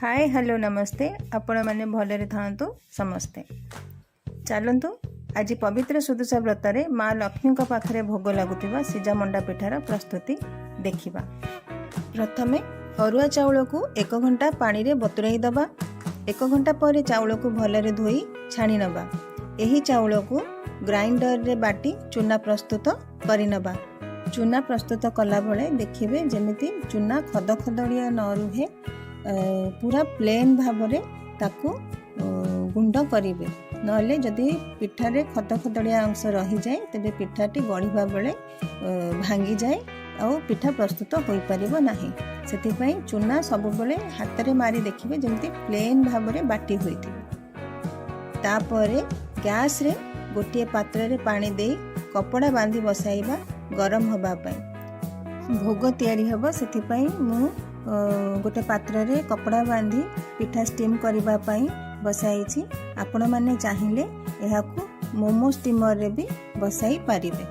Hi hello नमस्ते आपण मैंने भलरे थांतु समस्ते। चलतु आज पवित्र सुदशा व्रतरे माँ लक्ष्मी पाखरे भोग लगुवा सिजा मंडा पिठार प्रस्तुति देखिबा। प्रथमे अरुआ चाउल को 1 घंटा पानी रे बतुराई दबा। 1 घंटा पर चाउल को भलरे धोई छाणी नबा। एही चाउल को ग्राइंडर रे बाटी चूना प्रस्तुत करि नबा। चूना प्रस्तुत कला बेले देखिबे जेमिति चूना खद खदड़िया न रुहे, पूरा प्लेन भावरे ताकू गुंड करिवे। नले जदि पिठारे खद खदड़िया अंश रही जाए तेबे पिठाटी गढ़िबा बेले भांगी जाए और पिठा प्रस्तुत होई परिबो नाही। सेतिपई चूना सब बेले हाथ रे मारी देखिबे जेमिति प्लेन भावरे बाटी होइथिबे। तापरे गैस रे गोटे पात्र रे पानी देई कपड़ा बांधी बसाइबा गरम होबा पई। भोग तैयारी हबो सेतिपई मु गोटे पात्र रे कपड़ा बांधी पिठा स्टीम करबा पई बसाइछि। आपण माने चाहिए एहाकू मोमो स्टीमर रे भी बसाई पारिबे।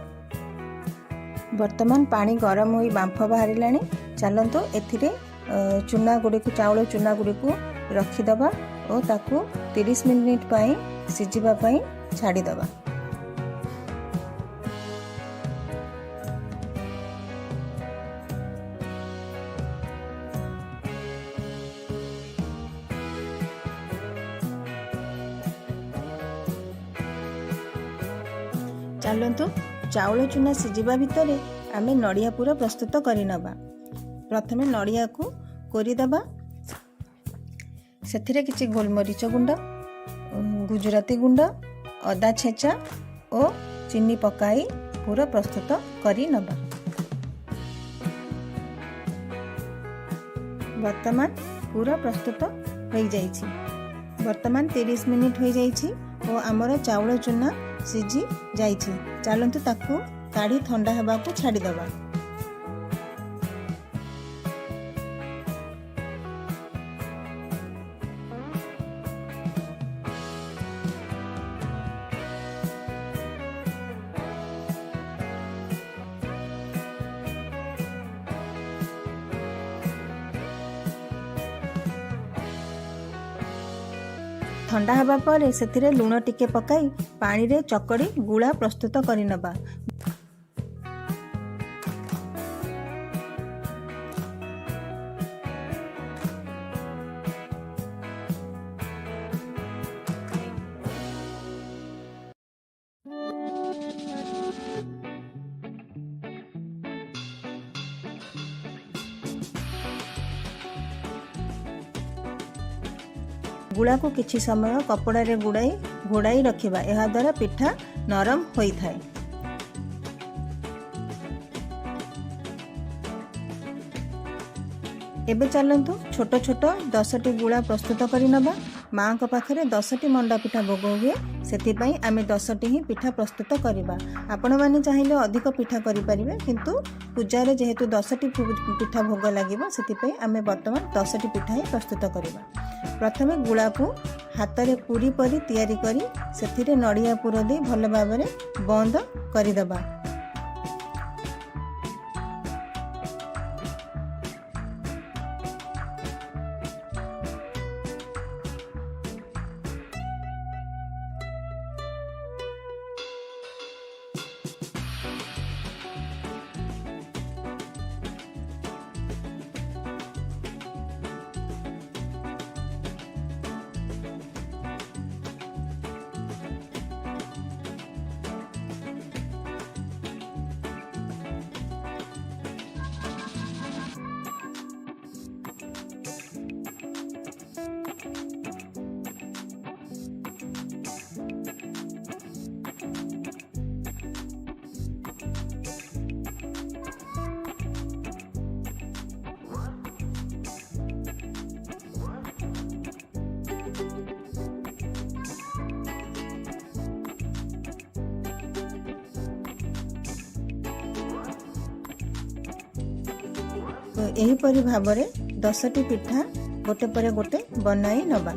वर्तमान पानी गरम होई बांफ बाहरिलानी। चलंतो एथिरे चूना गुडी को चाउल चूना गुडी को रखी दबा और ताकू 30 मिनिट पई सिजिबा पई छाडी दबा। चलतु चाउल चूना सिजिबा भितरे आमे नड़िया पूरा प्रस्तुत करि नबा। प्रथमे नड़िया को कोरिदबा। सेथिरे किछि गोलमरीच गुंड, गुजराती गुंड, अदा छेचा और चीनी पकाई पूरा प्रस्तुत करि नबा। वर्तमान पूरा प्रस्तुत हो जाइछि। वर्तमान 30 मिनिट हो जाइछि और आमर चाउल चूना सिझी जाइछि। चलंतु ताकू काढ़ी ठंडा हेबा को छाड़ी दबा। ठंडा हवा पर सेथिरे लूण टिके पकाई पानी रे चकड़ी गुड़ा प्रस्तुत करि नबा। गुड़ा को किछि समय कपड़ा रे गुड़ाई घोड़ाई रखिबा। एहा द्वारा पिठा नरम होई थाए। एबे चलंतु छोट छोट 10टी गुड़ा प्रस्तुत करि नबा। माँ को पाखरे 10टी मंडा पिठा भोग हुए, सेतिपई आमे 10टी ही पिठा प्रस्तुत करिबा। आपण माने चाहिए अधिक पिठा करि परिबे, किंतु पूजा रे जेहेतु 10टी पिठा भोग लागिबो सेतिपई आमे वर्तमान 10टी पिठा ही प्रस्तुत करिबा। प्रथमे गुड़ा को हाथ रे पूरी परी तैयारी करी सेथिरे नड़िया पुर दे भल भाबरे बंद करि दबा। तो एहीपरि भावरे 10टी पिठा गोटे पर गोटे बनाई नबा।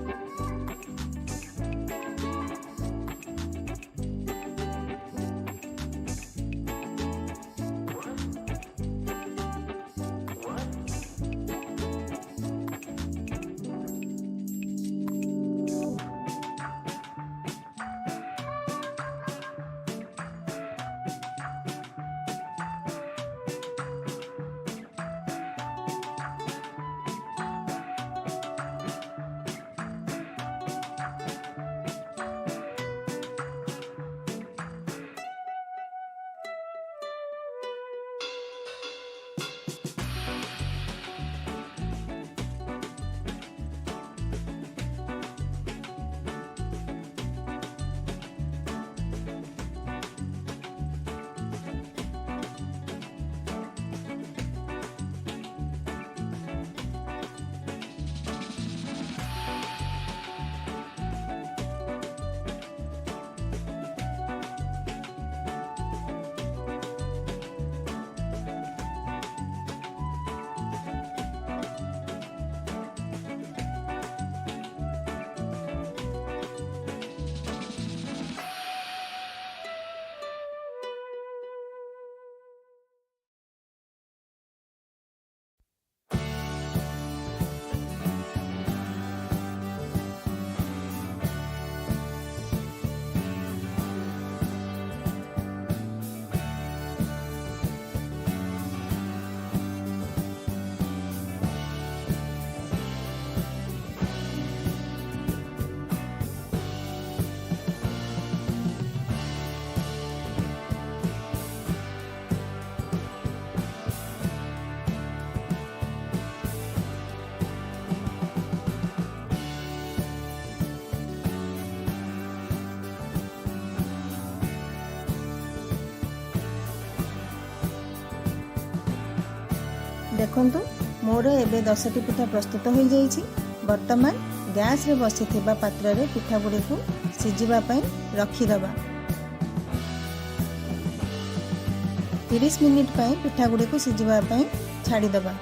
देखंतु मोर एबे 10टी पिठा प्रस्तुत हो जाइछि। वर्तमान गैस रे बसिथिबा पात्र रे पिठा गुडी को सिजिबा पई रखी दबा। 30 मिनिट पई पिठा गुडी को सिजिबा पई छाडी दबा।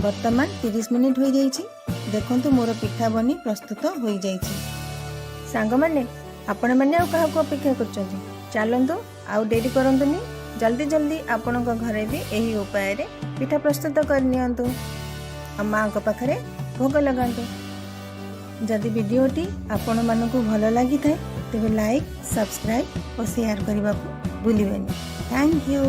वर्तमान 30 मिनिट हो जाइछि। देखंतु मोर पिठा बनी प्रस्तुत हो जाइछि। सांग माने आपण माने आ काहा को अपेक्षा करछथि, चलंतु आउ देरी करंतुनी, जल्दी जल्दी आपण घरे भी एही उपाय रे पिठा प्रस्तुत कर नियंतु आ मां को पाखरे भोग लगांतु। जदि वीडियोटी आपण मानकु भलो लागि थाए तेबे लाइक, सब्सक्राइब और शेयर करबा को भूलिबेनी। Thank you.